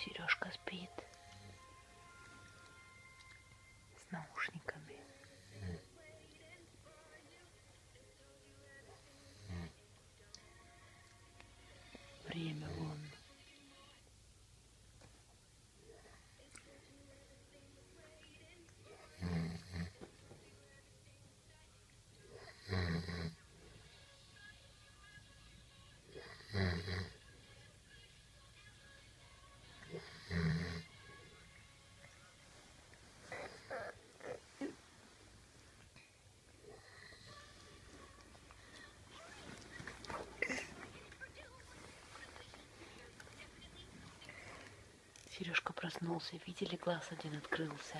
Сережка спит с наушниками. Время вон. Сережка проснулся, видели, глаз один открылся.